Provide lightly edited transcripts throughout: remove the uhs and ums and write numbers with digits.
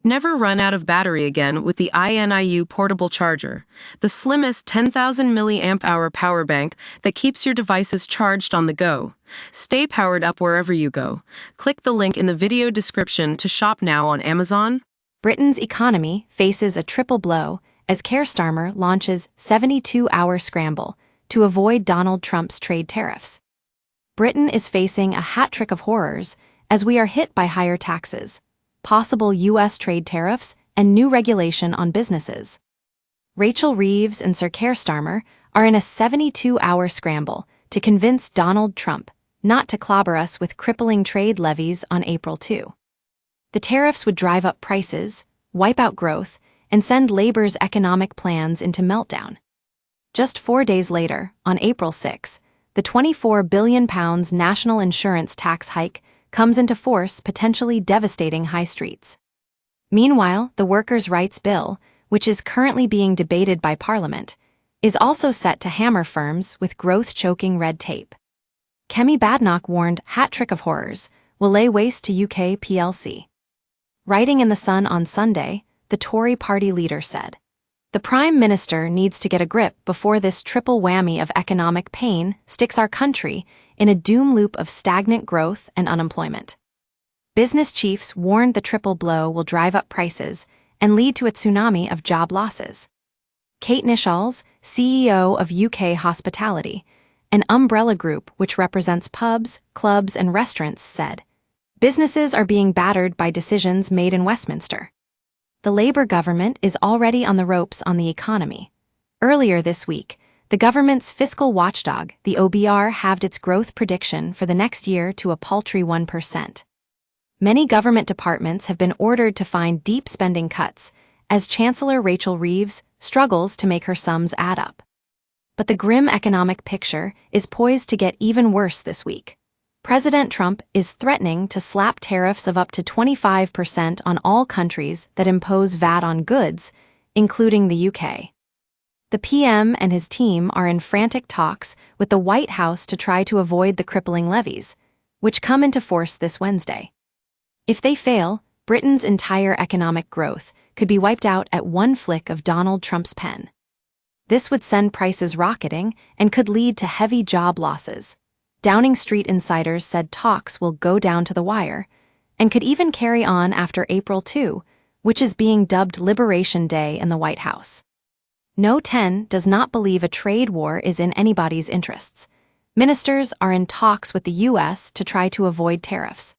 Never run out of battery again with the INIU portable charger, the slimmest 10,000 milliamp hour power bank that keeps your devices charged on the go. Stay powered up wherever you go. Click the link in the video description to shop now on Amazon. Britain's economy faces a triple blow as Keir Starmer launches 72-hour scramble to avoid Donald Trump's trade tariffs. Britain is facing a hat trick of horrors as we are hit by higher taxes, possible U.S. trade tariffs, and new regulation on businesses. Rachel Reeves and Sir Keir Starmer are in a 72-hour scramble to convince Donald Trump not to clobber us with crippling trade levies on April 2. The tariffs would drive up prices, wipe out growth, and send Labour's economic plans into meltdown. Just 4 days later, on April 6, the £24 billion national insurance tax hike comes into force, potentially devastating high streets. Meanwhile, the Workers' Rights Bill, which is currently being debated by Parliament, is also set to hammer firms with growth-choking red tape. Kemi Badenoch warned hat trick of horrors will lay waste to UK PLC. Writing in The Sun on Sunday, the Tory party leader said, "The Prime Minister needs to get a grip before this triple whammy of economic pain sticks our country in a doom loop of stagnant growth and unemployment." Business chiefs warned the triple blow will drive up prices and lead to a tsunami of job losses. Kate Nishalls, CEO of UK Hospitality, an umbrella group which represents pubs, clubs, and restaurants, said, "Businesses are being battered by decisions made in Westminster." The Labour government is already on the ropes on the economy. Earlier this week, the government's fiscal watchdog, the OBR, halved its growth prediction for the next year to a paltry 1%. Many government departments have been ordered to find deep spending cuts as Chancellor Rachel Reeves struggles to make her sums add up. But the grim economic picture is poised to get even worse this week. President Trump is threatening to slap tariffs of up to 25% on all countries that impose VAT on goods, including the UK. The PM and his team are in frantic talks with the White House to try to avoid the crippling levies, which come into force this Wednesday. If they fail, Britain's entire economic growth could be wiped out at one flick of Donald Trump's pen. This would send prices rocketing and could lead to heavy job losses. Downing Street insiders said talks will go down to the wire and could even carry on after April 2, which is being dubbed Liberation Day in the White House. No 10 does not believe a trade war is in anybody's interests. Ministers are in talks with the U.S. to try to avoid tariffs.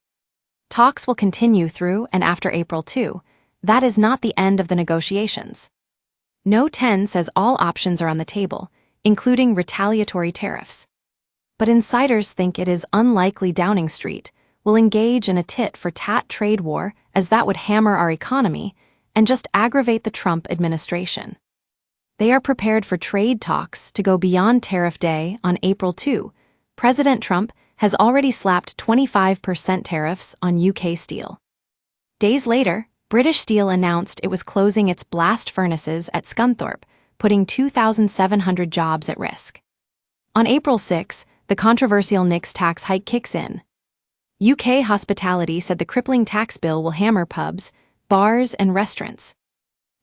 Talks will continue through and after April 2. That is not the end of the negotiations. No 10 says all options are on the table, including retaliatory tariffs. But insiders think it is unlikely Downing Street will engage in a tit-for-tat trade war, as that would hammer our economy and just aggravate the Trump administration. They are prepared for trade talks to go beyond Tariff Day on April 2. President Trump has already slapped 25% tariffs on UK steel. Days later, British Steel announced it was closing its blast furnaces at Scunthorpe, putting 2,700 jobs at risk. On April 6, the controversial Nix tax hike kicks in. UK Hospitality said the crippling tax bill will hammer pubs, bars, and restaurants.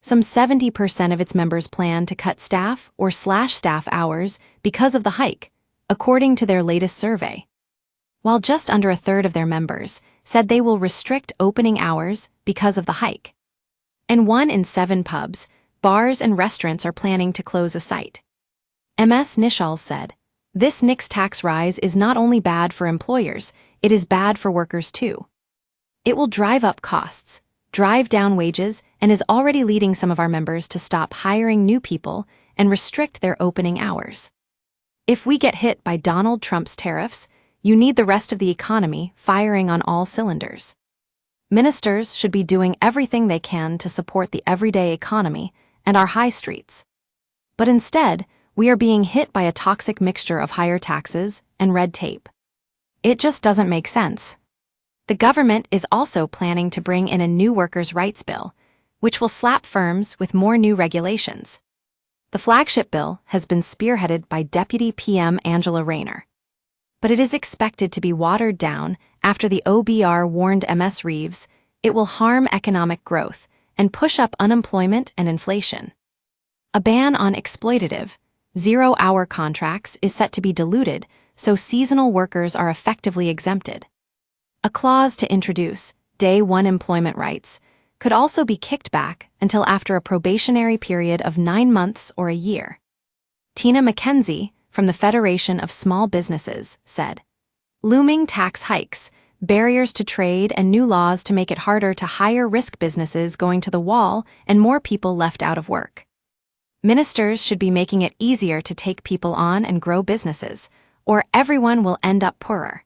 Some 70% of its members plan to cut staff or slash staff hours because of the hike, according to their latest survey. While just under a third of their members said they will restrict opening hours because of the hike. And 1 in 7 pubs, bars, and restaurants are planning to close a site. Ms. Nishalls said, "This Nix tax rise is not only bad for employers, it is bad for workers too. It will drive up costs, drive down wages, and is already leading some of our members to stop hiring new people and restrict their opening hours. If we get hit by Donald Trump's tariffs, you need the rest of the economy firing on all cylinders. Ministers should be doing everything they can to support the everyday economy and our high streets. But instead, we are being hit by a toxic mixture of higher taxes and red tape. It just doesn't make sense." The government is also planning to bring in a new workers' rights bill, which will slap firms with more new regulations. The flagship bill has been spearheaded by Deputy PM Angela Rayner. But it is expected to be watered down after the OBR warned Ms. Reeves It will harm economic growth and push up unemployment and inflation. A ban on exploitative, zero-hour contracts is set to be diluted, so seasonal workers are effectively exempted. A clause to introduce day one employment rights could also be kicked back until after a probationary period of 9 months or a year. Tina McKenzie, from the Federation of Small Businesses, said, "Looming tax hikes, barriers to trade, and new laws to make it harder to higher-risk businesses going to the wall and more people left out of work. Ministers should be making it easier to take people on and grow businesses, or everyone will end up poorer."